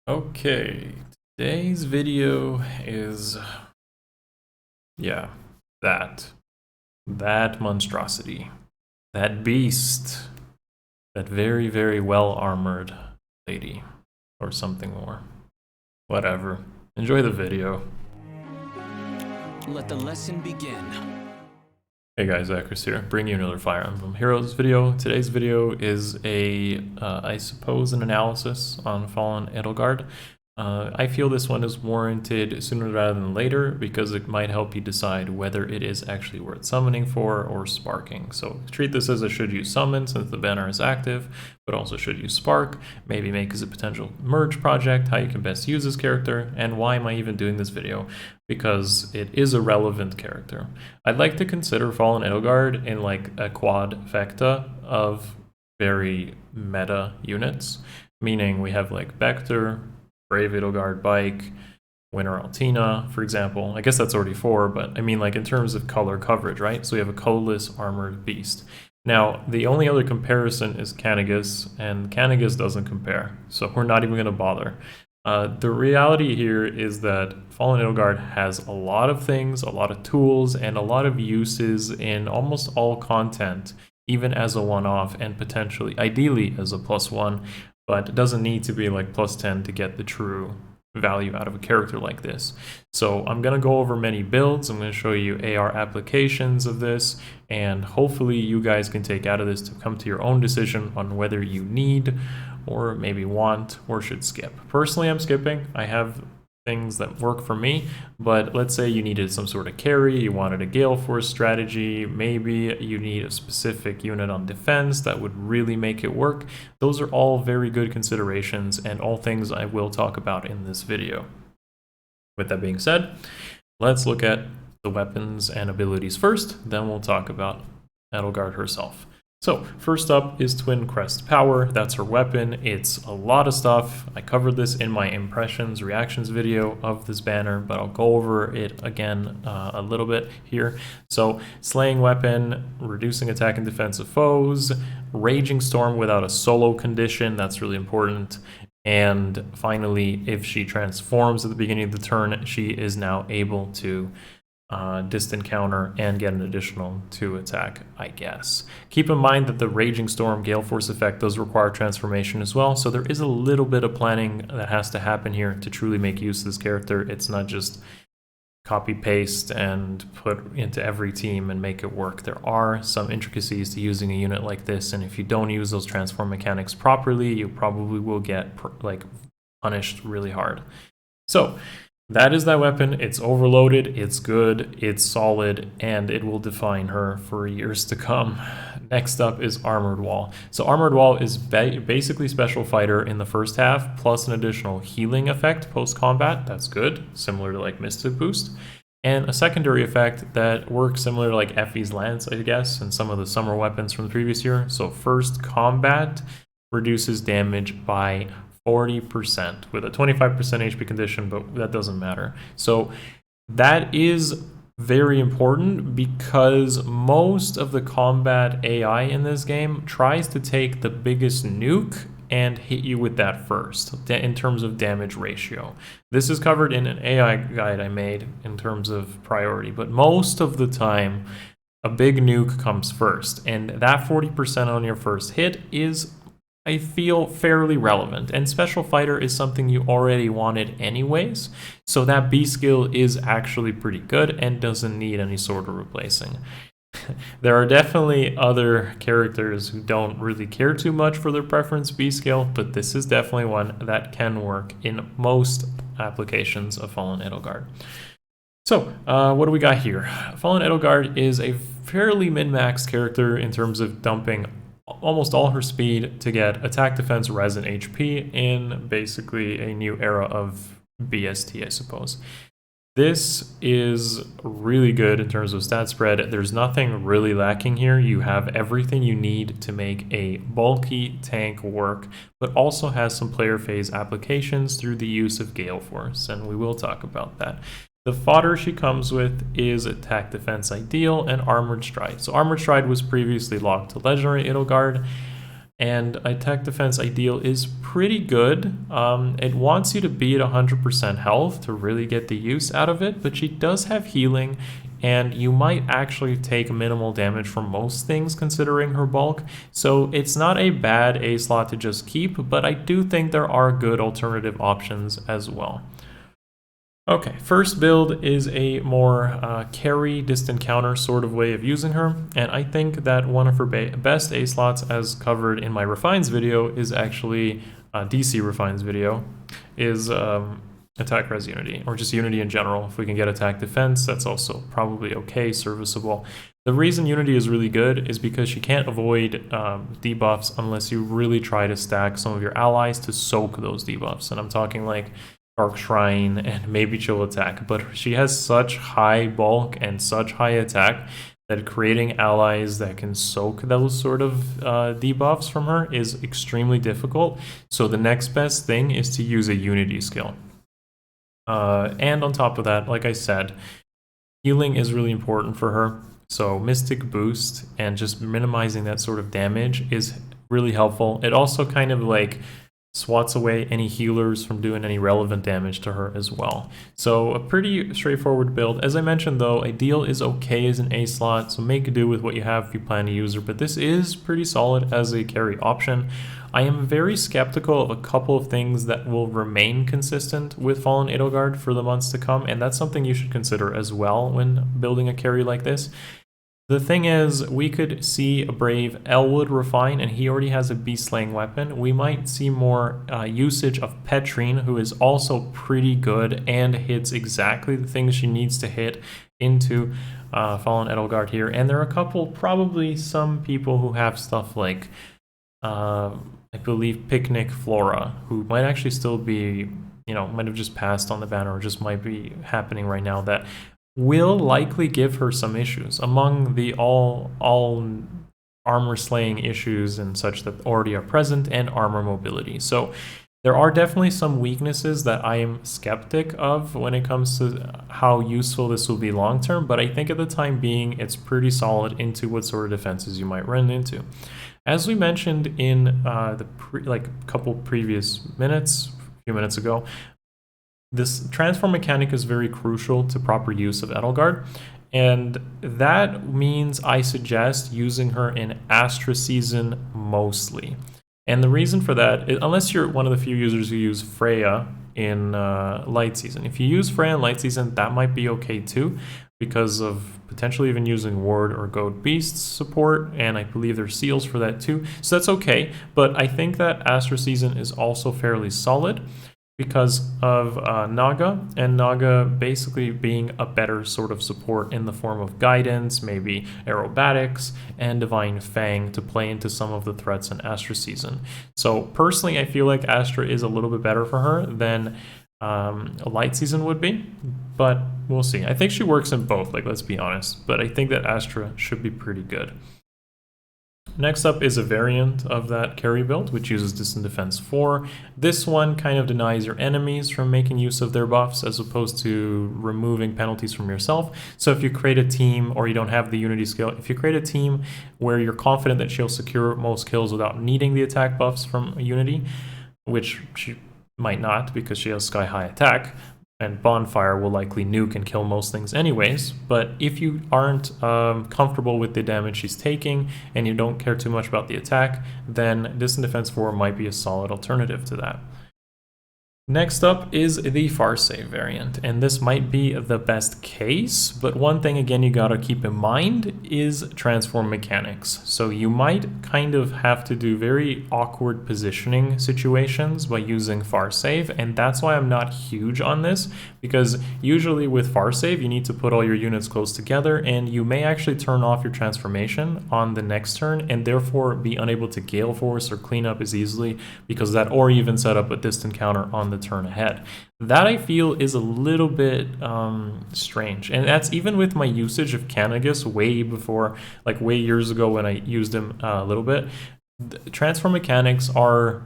Okay, today's video is, yeah, that monstrosity, that beast, that very, very well-armored lady, or something more. Whatever. Enjoy the video. Let the lesson begin. Hey guys, Akariss here, bringing you another Fire Emblem Heroes video. Today's video is I suppose, an analysis on Fallen Edelgard. I feel this one is warranted sooner rather than later because it might help you decide whether it is actually worth summoning for or sparking. So treat this as a should you summon since the banner is active, but also should you spark, maybe make as a potential merge project, how you can best use this character, and why am I even doing this video? Because it is a relevant character. I'd like to consider Fallen Edelgard in like a quadfecta of very meta units, meaning we have like Vector, Brave Edelgard Bike, Winter Altina, for example. I guess that's already 4, but I mean like in terms of color coverage, right? So we have a colorless armored beast. Now, the only other comparison is Akariss, and Akariss doesn't compare, so we're not even going to bother. The reality here is that Fallen Edelgard has a lot of things, a lot of tools, and a lot of uses in almost all content, even as a one-off and potentially, ideally, as a +1, but it doesn't need to be like +10 to get the true value out of a character like this. So I'm going to go over many builds. I'm going to show you AR applications of this, and hopefully you guys can take out of this to come to your own decision on whether you need or maybe want or should skip. Personally, I'm skipping. I have things that work for me, but let's say you needed some sort of carry, you wanted a Galeforce strategy, maybe you need a specific unit on defense that would really make it work. Those are all very good considerations and all things I will talk about in this video. With that being said, let's look at the weapons and abilities first, then we'll talk about Edelgard herself. So first up is Twin-Crest Power. That's her weapon. It's a lot of stuff. I covered this in my impressions reactions video of this banner, but I'll go over it again a little bit here. So slaying weapon, reducing attack and defense of foes, raging storm without a solo condition. That's really important. And finally, if she transforms at the beginning of the turn, she is now able to distant counter and get an additional 2 attack, I guess. Keep in mind that the Raging Storm Galeforce effect does require transformation as well, so there is a little bit of planning that has to happen here to truly make use of this character. It's not just copy paste and put into every team and make it work. There are some intricacies to using a unit like this, and if you don't use those transform mechanics properly, you probably will get like punished really hard. So that is that weapon. It's overloaded, it's good, it's solid, and it will define her for years to come. Next up is Armored Wall. So Armored Wall is basically Special Fighter in the first half, plus an additional healing effect post-combat. That's good, similar to like Mystic Boost. And a secondary effect that works similar to like Effie's Lance, I guess, and some of the summer weapons from the previous year. So first combat reduces damage by 40% with a 25% HP condition, but that doesn't matter. So that is very important because most of the combat AI in this game tries to take the biggest nuke and hit you with that first in terms of damage ratio. This is covered in an AI guide I made in terms of priority, but most of the time a big nuke comes first, and that 40% on your first hit is, I feel, fairly relevant, and Special Fighter is something you already wanted anyways, so that B skill is actually pretty good and doesn't need any sort of replacing. There are definitely other characters who don't really care too much for their preference B skill, but this is definitely one that can work in most applications of Fallen Edelgard. So, what do we got here? Fallen Edelgard is a fairly min-max character in terms of dumping almost all her speed to get attack, defense, res, and HP in basically a new era of BST, I suppose. This is really good in terms of stat spread. There's nothing really lacking here. You have everything you need to make a bulky tank work, but also has some player phase applications through the use of Galeforce, and we will talk about that. The fodder she comes with is Attack Defense Ideal and Armored Stride. So Armored Stride was previously locked to Legendary Edelgard. and attack defense ideal is pretty good. It wants you to be at 100% health to really get the use out of it, but she does have healing, and you might actually take minimal damage from most things considering her bulk, so it's not a bad A slot to just keep, but I do think there are good alternative options as well. Okay, first build is a more carry distant counter sort of way of using her, and I think that one of her best A slots, as covered in my Refines video, is actually DC Refines video, is attack res unity, or just unity in general. If we can get attack defense, that's also probably okay, serviceable. The reason unity is really good is because she can't avoid debuffs unless you really try to stack some of your allies to soak those debuffs, and I'm talking like Dark Shrine and maybe Chill Attack, but she has such high bulk and such high attack that creating allies that can soak those sort of debuffs from her is extremely difficult. So the next best thing is to use a unity skill. And on top of that, like I said, healing is really important for her. So Mystic Boost and just minimizing that sort of damage is really helpful. It also kind of like swats away any healers from doing any relevant damage to her as well. So a pretty straightforward build. As I mentioned though, ideal is okay as an A slot, so make do with what you have if you plan to use her, but this is pretty solid as a carry option. I am very skeptical of a couple of things that will remain consistent with Fallen Edelgard for the months to come, and that's something you should consider as well when building a carry like this. The thing is, we could see a Brave Elwood refine, and he already has a beast-slaying weapon. We might see more usage of Petrine, who is also pretty good and hits exactly the things she needs to hit into Fallen Edelgard here. And there are a couple, probably some people who have stuff like, I believe, Picnic Flora, who might actually still be, you know, might have just passed on the banner or just might be happening right now, that will likely give her some issues among the all armor slaying issues and such that already are present, and armor mobility. So there are definitely some weaknesses that I am skeptic of when it comes to how useful this will be long term, but I think at the time being it's pretty solid into what sort of defenses you might run into. As we mentioned in couple previous minutes, a few minutes ago, this transform mechanic is very crucial to proper use of Edelgard, and that means I suggest using her in Astra season mostly. And the reason for that, unless you're one of the few users who use Freya in Light Season. If you use Freya in Light Season, that might be okay too, because of potentially even using Ward or Goat Beasts support, and I believe there's seals for that too. So that's okay, but I think that Astra Season is also fairly solid because of Naga, and Naga basically being a better sort of support in the form of guidance, maybe aerobatics, and Divine Fang to play into some of the threats in Astra Season. So personally, I feel like Astra is a little bit better for her than a Light Season would be, but we'll see. I think she works in both, like, let's be honest, but I think that Astra should be pretty good. Next up is a variant of that carry build, which uses Distant Defense 4. This one kind of denies your enemies from making use of their buffs as opposed to removing penalties from yourself. So if you create a team, or you don't have the Unity skill, if you create a team where you're confident that she'll secure most kills without needing the attack buffs from Unity, which she might not because she has sky high attack, and Bonfire will likely nuke and kill most things anyways, but if you aren't comfortable with the damage she's taking and you don't care too much about the attack, then Distant Defense 4 might be a solid alternative to that. Next up is the Farsave variant, and this might be the best case, but one thing again you gotta keep in mind is transform mechanics. So you might kind of have to do very awkward positioning situations by using Farsave, and that's why I'm not huge on this, because usually with Farsave you need to put all your units close together, and you may actually turn off your transformation on the next turn and therefore be unable to Galeforce or clean up as easily because of that, or even set up a distant counter on the turn ahead. That I feel is a little bit strange, and that's even with my usage of Canagus way before, like way years ago when I used him a little bit. The transform mechanics are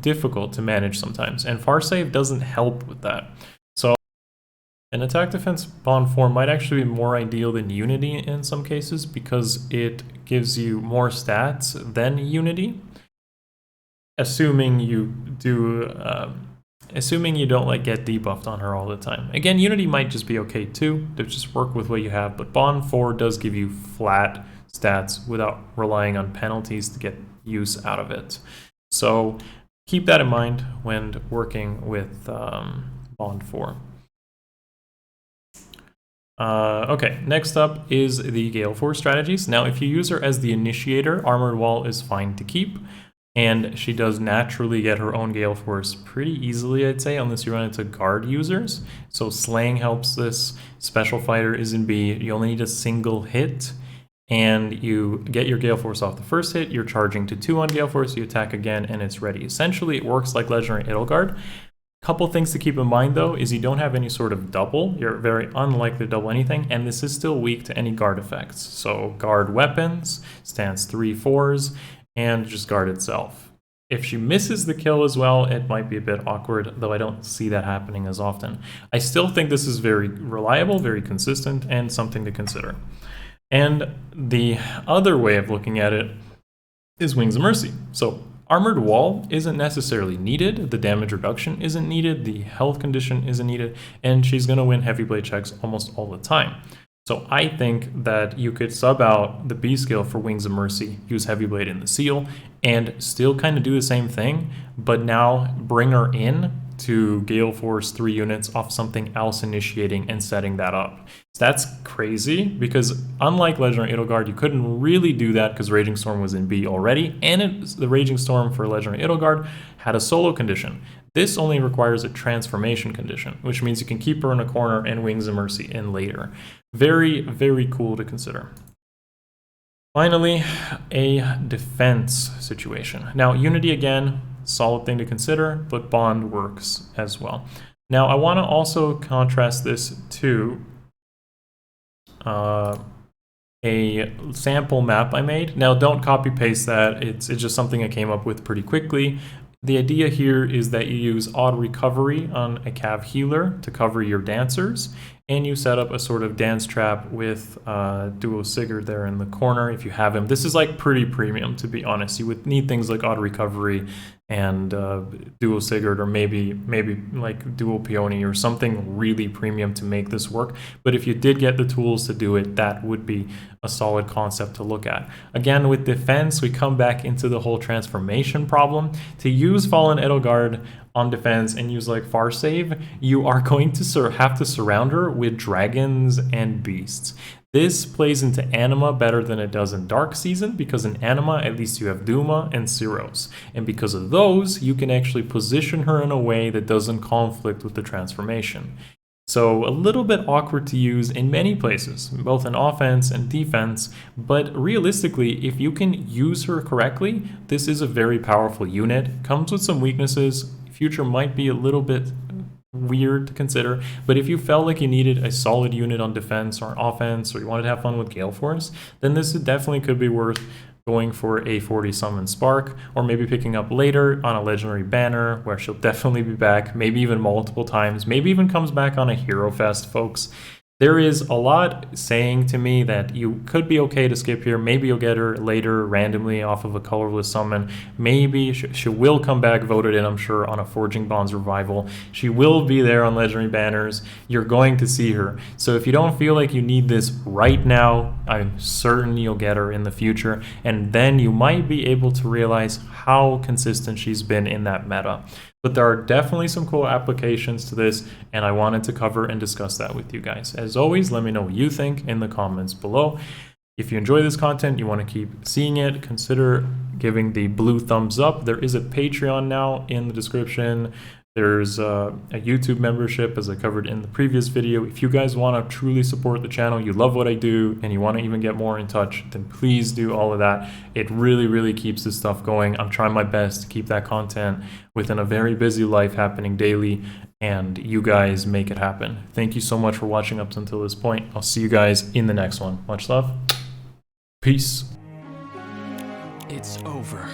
difficult to manage sometimes, and Farsave doesn't help with that. So an attack defense bond form might actually be more ideal than Unity in some cases because it gives you more stats than Unity. assuming you do, assuming you don't like get debuffed on her all the time. Again, Unity might just be okay too, to just work with what you have, but Bond 4 does give you flat stats without relying on penalties to get use out of it. So keep that in mind when working with Bond 4. Okay, next up is the Galeforce strategies. Now, if you use her as the initiator, Armored Wall is fine to keep, and she does naturally get her own Galeforce pretty easily, I'd say, unless you run into guard users. So Slaying helps this. Special Fighter is in B. You only need a single hit, and you get your Galeforce off the first hit. You're charging to 2 on Galeforce, you attack again, and it's ready. Essentially, it works like Legendary Edelgard. Couple things to keep in mind though is you don't have any sort of double. You're very unlikely to double anything, and this is still weak to any guard effects. So guard weapons, stance 3/4s, and just guard itself. If she misses the kill as well, it might be a bit awkward, though I don't see that happening as often. I still think this is very reliable, very consistent, and something to consider. And the other way of looking at it is Wings of Mercy. So Armored Wall isn't necessarily needed, the damage reduction isn't needed, the health condition isn't needed, and she's going to win heavy blade checks almost all the time. So I think that you could sub out the B skill for Wings of Mercy, use heavy blade in the seal, and still kind of do the same thing, but now bring her in to Galeforce 3 units off something else initiating and setting that up. So that's crazy, because unlike Legendary Edelgard, you couldn't really do that because Raging Storm was in B already, and the Raging Storm for Legendary Edelgard had a solo condition. This only requires a transformation condition, which means you can keep her in a corner and Wings of Mercy in later. Very, very cool to consider. Finally, a defense situation. Now, Unity again, solid thing to consider, but Bond works as well. Now, I want to also contrast this to a sample map I made. Now, don't copy paste that. It's just something I came up with pretty quickly. The idea here is that you use odd recovery on a cav healer to cover your dancers, and you set up a sort of dance trap with Duo Sigurd there in the corner if you have him. This is like pretty premium, to be honest. You would need things like odd recovery and Duo Sigurd, or maybe like Duo Peony or something really premium to make this work. But if you did get the tools to do it, that would be a solid concept to look at. Again, with defense, we come back into the whole transformation problem. To use Fallen Edelgard on defense and use like Far Save, you are going to have to surround her with dragons and beasts. This plays into Anima better than it does in Dark Season, because in Anima at least you have Duma and Cyros, and because of those you can actually position her in a way that doesn't conflict with the transformation. So a little bit awkward to use in many places, both in offense and defense, but realistically, if you can use her correctly, this is a very powerful unit. Comes with some weaknesses. Future might be a little bit weird to consider, but if you felt like you needed a solid unit on defense or offense, or you wanted to have fun with Galeforce, then this definitely could be worth going for a 40 summon Spark, or maybe picking up later on a legendary banner where she'll definitely be back, maybe even multiple times, maybe even comes back on a Hero Fest, folks. There is a lot saying to me that you could be okay to skip here. Maybe you'll get her later randomly off of a colorless summon. Maybe she will come back voted in, I'm sure, on a Forging Bonds revival. She will be there on legendary banners. You're going to see her. So if you don't feel like you need this right now, I'm certain you'll get her in the future. And then you might be able to realize how consistent she's been in that meta. But there are definitely some cool applications to this, and I wanted to cover and discuss that with you guys. As always, let me know what you think in the comments below. If you enjoy this content, you want to keep seeing it, consider giving the blue thumbs up. There is a Patreon now in the description. There's a YouTube membership, as I covered in the previous video. If you guys want to truly support the channel, you love what I do, and you want to even get more in touch, then please do all of that. It really, really keeps this stuff going. I'm trying my best to keep that content within a very busy life happening daily, and you guys make it happen. Thank you so much for watching up until this point. I'll see you guys in the next one. Much love. Peace. It's over.